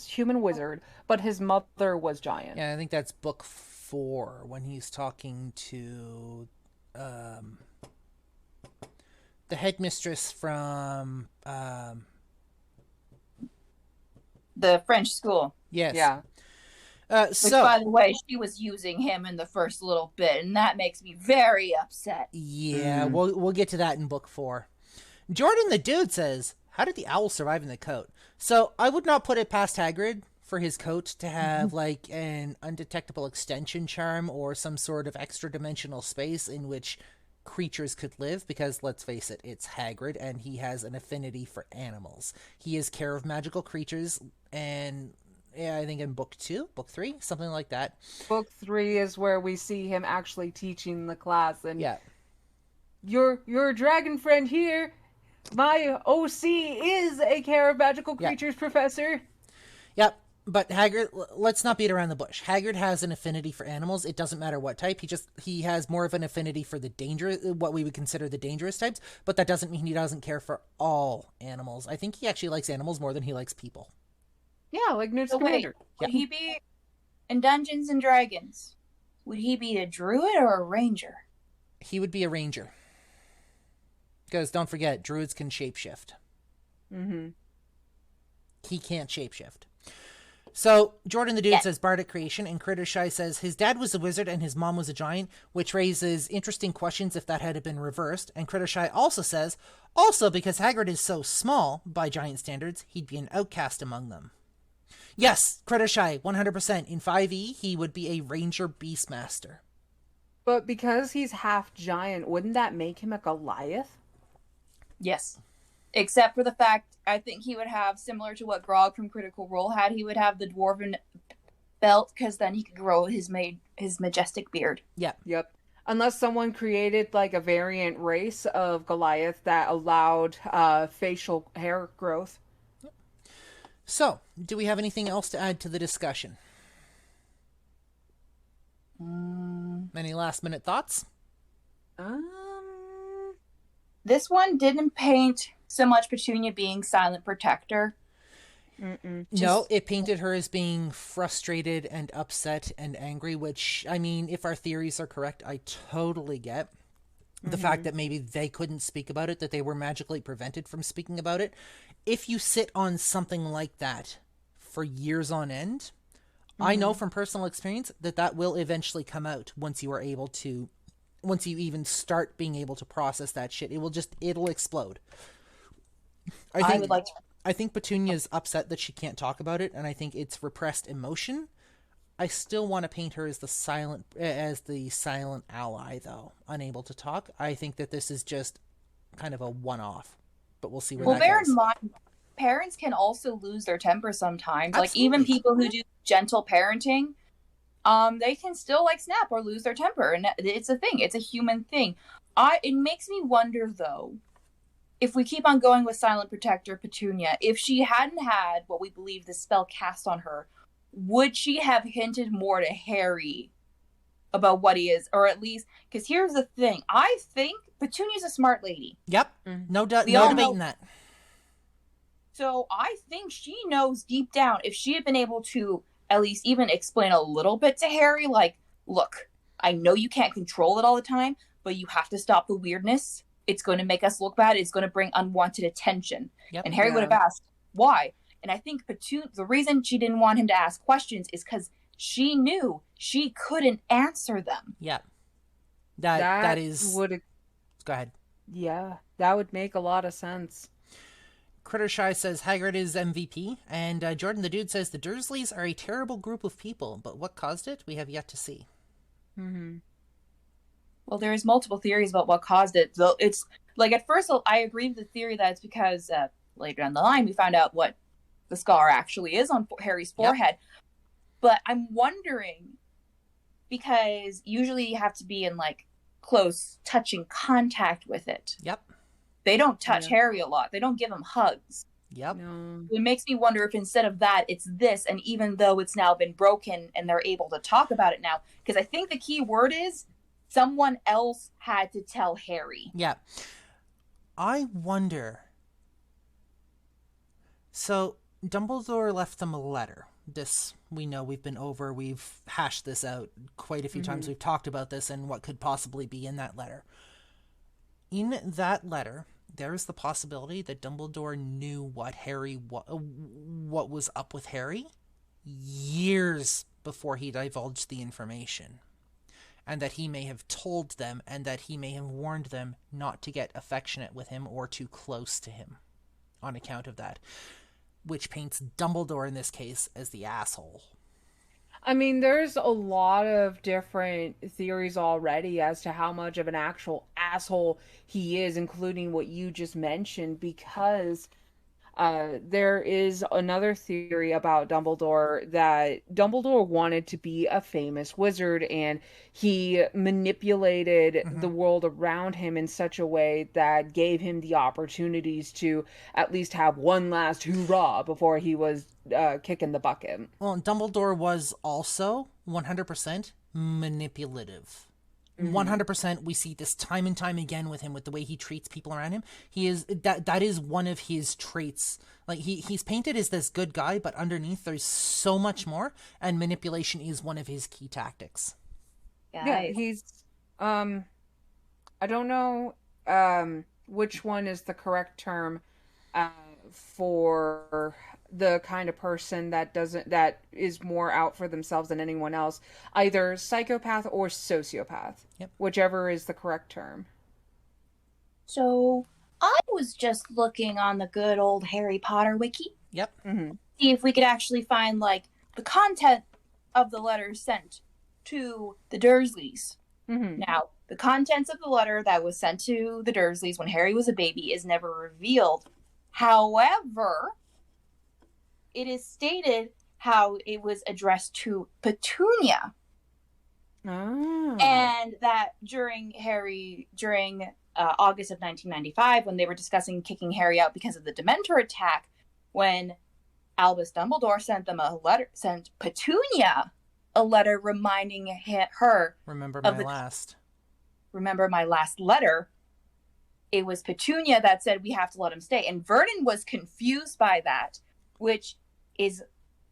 human wizard, but his mother was giant. Yeah, I think that's book 4 when he's talking to the headmistress from the French school. Yes. Yeah. Which, by the way, she was using him in the first little bit, and that makes me very upset. Yeah, we'll get to that in book 4. Jordan the Dude says, how did the owl survive in the coat? So I would not put it past Hagrid for his coat to have like an undetectable extension charm or some sort of extra dimensional space in which creatures could live, because let's face it, it's Hagrid and he has an affinity for animals. He is care of magical creatures, and yeah, I think in book 2, book 3, something like that. Book 3 is where we see him actually teaching the class, and yeah, your dragon friend here, my OC is a care of magical creatures professor. Yep. But Hagrid, let's not beat around the bush. Hagrid has an affinity for animals. It doesn't matter what type. He has more of an affinity for the what we would consider the dangerous types, but that doesn't mean he doesn't care for all animals. I think he actually likes animals more than he likes people. Yeah, like Newt Scamander. Would he be, in Dungeons and Dragons, would he be a druid or a ranger? He would be a ranger. Because don't forget, druids can shapeshift. Mm-hmm. He can't shapeshift. So, Jordan the Dude says Bardic creation, and Crittershy says his dad was a wizard and his mom was a giant, which raises interesting questions if that had been reversed. And Crittershy also says, also because Hagrid is so small, by giant standards, he'd be an outcast among them. Yes, Crittershy, 100%. In 5e, he would be a Ranger Beastmaster. But because he's half giant, wouldn't that make him a Goliath? Yes. Except for the fact, I think he would have, similar to what Grog from Critical Role had, he would have the dwarven belt, because then he could grow his majestic beard. Yeah. Yep. Unless someone created like a variant race of Goliath that allowed facial hair growth. So, do we have anything else to add to the discussion? Any last minute thoughts? This one didn't paint so much Petunia being silent protector. No, it painted her as being frustrated and upset and angry, which, I mean, if our theories are correct, I totally get. The fact that maybe they couldn't speak about it, that they were magically prevented from speaking about it. If you sit on something like that for years on end, I know from personal experience that that will eventually come out once you are able to, once you even start being able to process that shit. It'll explode. I think Petunia's upset that she can't talk about it, and I think it's repressed emotion. I still want to paint her as the silent ally, though, unable to talk. I think that this is just kind of a one-off, but we'll see where that goes. Bear in mind, parents can also lose their temper sometimes. Absolutely. Like, even people who do gentle parenting, they can still, like, snap or lose their temper, and it's a thing. It's a human thing. It makes me wonder, though, if we keep on going with Silent Protector Petunia, if she hadn't had what we believe the spell cast on her, would she have hinted more to Harry about what he is? Or at least, because here's the thing. I think Petunia's a smart lady. Yep. No debating that. So I think she knows deep down, if she had been able to at least even explain a little bit to Harry, like, look, I know you can't control it all the time, but you have to stop the weirdness. It's going to make us look bad. It's going to bring unwanted attention. Yep. And Harry would have asked, why? And I think the reason she didn't want him to ask questions is because she knew she couldn't answer them. Yeah. That is... Go ahead. Yeah, that would make a lot of sense. Crittershy says Hagrid is MVP, and Jordan the Dude says the Dursleys are a terrible group of people, but what caused it, we have yet to see. Well, there's multiple theories about what caused it. Though it's like, at first I agree with the theory that it's because later down the line we found out what the scar actually is on Harry's forehead. Yep. But I'm wondering, because usually you have to be in, like, close touching contact with it. Yep. They don't touch Harry a lot. They don't give him hugs. Yep. No. It makes me wonder if instead of that, it's this, and even though it's now been broken and they're able to talk about it now, because I think the key word is someone else had to tell Harry. Yeah. I wonder. So Dumbledore left them a letter. This, we know, we've been over. We've hashed this out quite a few times. We've talked about this and what could possibly be in that letter. In that letter, there is the possibility that Dumbledore knew what was up with Harry years before he divulged the information. And that he may have told them, and that he may have warned them not to get affectionate with him or too close to him on account of that. Which paints Dumbledore in this case as the asshole. I mean, there's a lot of different theories already as to how much of an actual asshole he is, including what you just mentioned, because there is another theory about Dumbledore that Dumbledore wanted to be a famous wizard, and he manipulated the world around him in such a way that gave him the opportunities to at least have one last hurrah before he was kicking the bucket. Well, Dumbledore was also 100% manipulative. 100%, we see this time and time again with him, with the way he treats people around him. He is that is one of his traits. Like, he's painted as this good guy, but underneath there's so much more, and manipulation is one of his key tactics. Yeah, he's I don't know which one is the correct term for the kind of person that is more out for themselves than anyone else, either psychopath or sociopath. Yep. Whichever is the correct term. So I was just looking on the good old Harry Potter wiki. Yep. See if we could actually find, like, the content of the letter sent to the Dursleys. Now, the contents of the letter that was sent to the Dursleys when Harry was a baby is never revealed. However, it is stated how it was addressed to Petunia. Oh. And that during August of 1995, when they were discussing kicking Harry out because of the Dementor attack, when Albus Dumbledore sent Petunia a letter reminding her Remember of my last. Remember my last letter. It was Petunia that said we have to let him stay. And Vernon was confused by that, which is,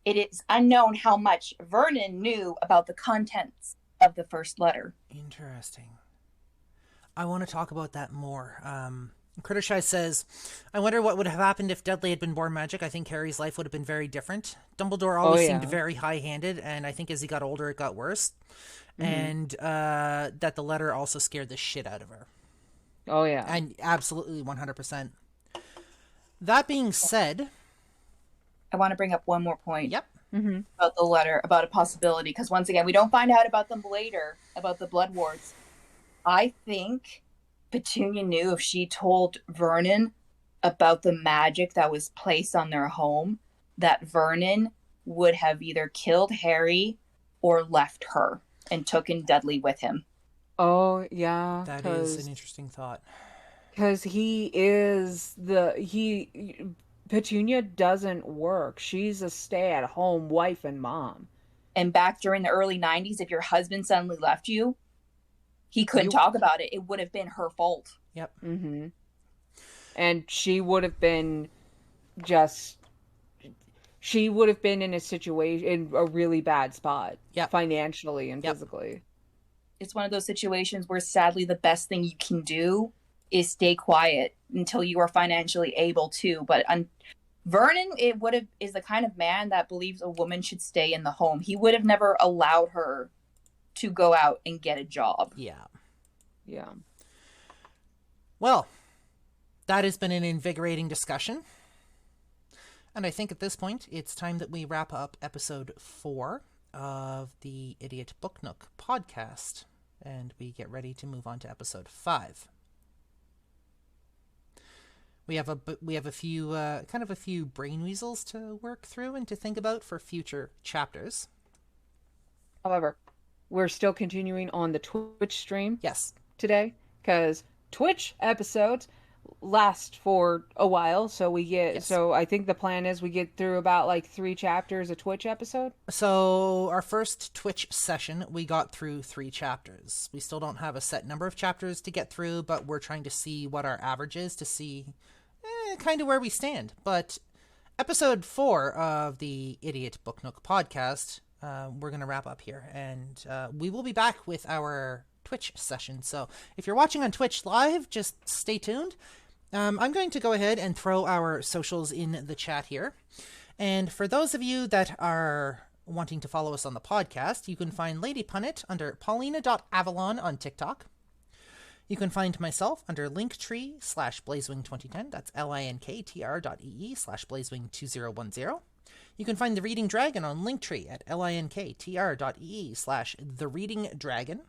it is unknown how much Vernon knew about the contents of the first letter. Interesting. I want to talk about that more. Crittershy says, I wonder what would have happened if Dudley had been born magic. I think Harry's life would have been very different. Dumbledore always seemed very high-handed, and I think as he got older, it got worse. And that the letter also scared the shit out of her. Oh, yeah. And absolutely 100%. That being said... I want to bring up one more point. Yep. About the letter, about a possibility, because once again, we don't find out about them later, about the blood wards. I think Petunia knew if she told Vernon about the magic that was placed on their home, that Vernon would have either killed Harry or left her and taken Dudley with him. Oh, yeah. That is an interesting thought. Because Petunia doesn't work. She's a stay-at-home wife and mom. And back during the early 90s, if your husband suddenly left you, he couldn't talk about it. It would have been her fault. Yep. And she would have been in a situation, in a really bad spot. Financially and physically. It's one of those situations where sadly the best thing you can do is stay quiet until you are financially able to. But Vernon, is the kind of man that believes a woman should stay in the home. He would have never allowed her to go out and get a job. Yeah. Yeah. Well, that has been an invigorating discussion. And I think at this point, it's time that we wrap up episode 4 of the Idiot Book Nook podcast. And we get ready to move on to episode 5. We have a few brain weasels to work through and to think about for future chapters. However, we're still continuing on the Twitch stream. Yes. Today, because Twitch episodes last for a while, so I think the plan is we get through about like 3 chapters a Twitch episode. So our first Twitch session, we got through 3 chapters. We still don't have a set number of chapters to get through, but we're trying to see what our average is to see kind of where we stand. But episode 4 of the Idiot Book Nook podcast, we're going to wrap up here, and we will be back with our Twitch session. So if you're watching on Twitch live, just stay tuned. I'm going to go ahead and throw our socials in the chat here. And for those of you that are wanting to follow us on the podcast, you can find Lady Punnet under paulina.avalon on TikTok. You can find myself under linktree/Blazewing2010. That's linktr.ee/Blazewing2010. You can find The Reading Dragon on Linktree at linktr.ee/TheReadingDragon.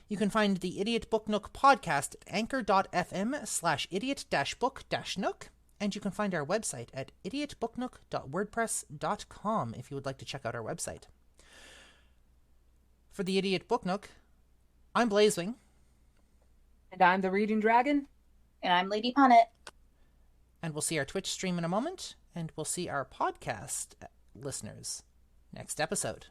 You can find the Idiot Book Nook podcast at anchor.fm/idiot-book-nook. And you can find our website at idiotbooknook.wordpress.com if you would like to check out our website. For the Idiot Book Nook, I'm Blazewing. And I'm the Reading Dragon. And I'm Lady Punnet. And we'll see our Twitch stream in a moment, and we'll see our podcast listeners next episode.